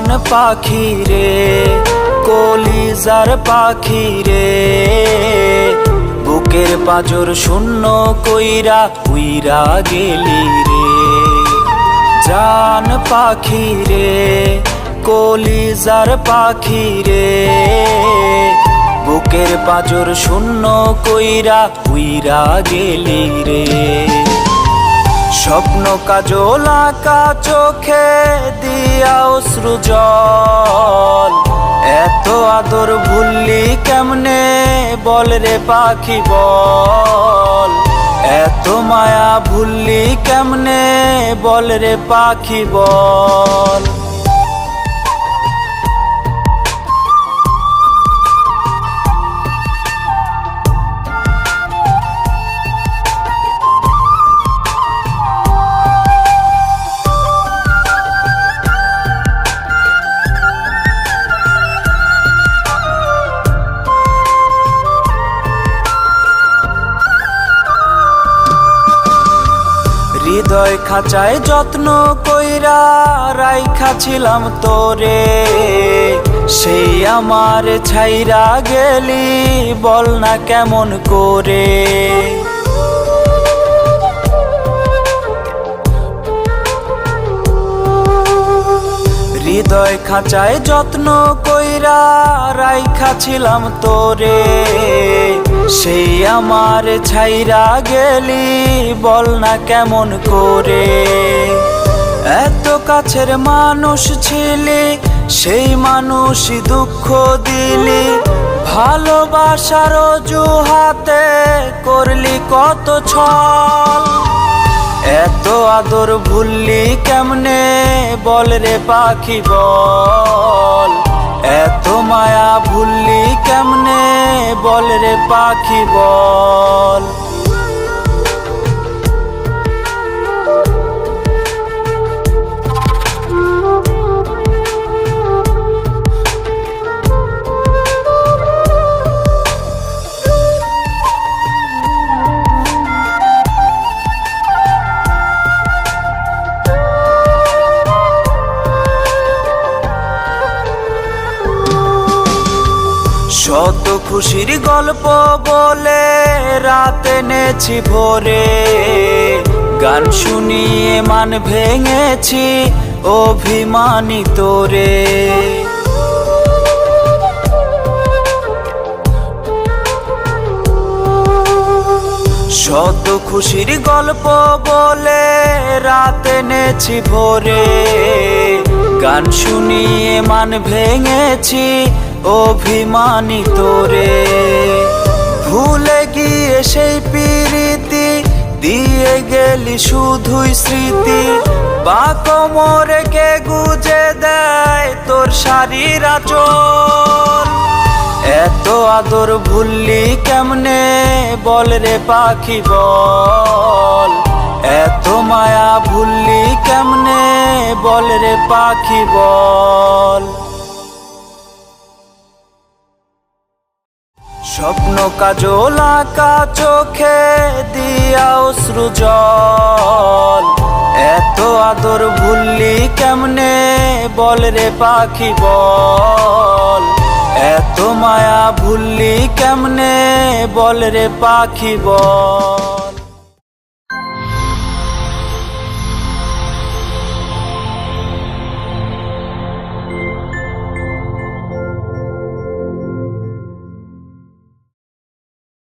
জান পাখি রে, কলিজার পাখি রে, বুকের পাঁজর শূন্য কইরা উইরা গেলি রে। জান পাখি রে, কলিজার পাখি রে, বুকের পাঁজর শূন্য কইরা উইরা গেলি রে। স্বপ্ন কাজল আঁকা চোখে দিয়া অশ্রু জল, এত আদর ভুললি কেমনে বল রে পাখি বল, এত মায়া ভুললি কেমনে বল রে পাখি বল। হৃদয় খাঁচায় যত্ন কইরা রাইখা ছিলাম তোরে, সেই আমার ছাইরা গেলি বল না কেমন করে। হৃদয় খাঁচায় যত্ন কইরা রাইখা ছিলাম তোরে, সেই আমার ছাইরা গেলি বল না কেমন করে। এত কাছের মানুষ ছিলি, সেই মানুষই দুঃখ দিলি, ভালোবাসার অজুহাতে করলি কত ছল। এত আদর ভুললি কেমনে বল রে পাখি বল, এত মায়া ভুললি কেমনে বল রে পাখি বল। শত খুশির গল্প বলে রাত এনেছি ভোরে, গান শুনিয়ে মান ভেঙেছি অভিমানী তোরে। শত খুশির গল্প বলে রাত এনেছি ভোরে, গান শুনিয়ে মান ভেঙেছি অভিমানী তোরে। ভুলে গিয়ে সেই প্রীতি দিয়ে গেলি শুধুই স্মৃতি, বা কোমরে কে গুজে দেয় তোর শাড়ির আঁচল। এত আদর ভুললি কেমনে বল রে পাখি বল, এত মায়া ভুললি কেমনে বল রে পাখি বল। স্বপ্ন কাজল আঁকা চোখে দিয়া অশ্রু জল, এত আদর ভুললি কেমনে বল রে পাখি বল, এত মায়া ভুললি কেমনে বল রে পাখি বল।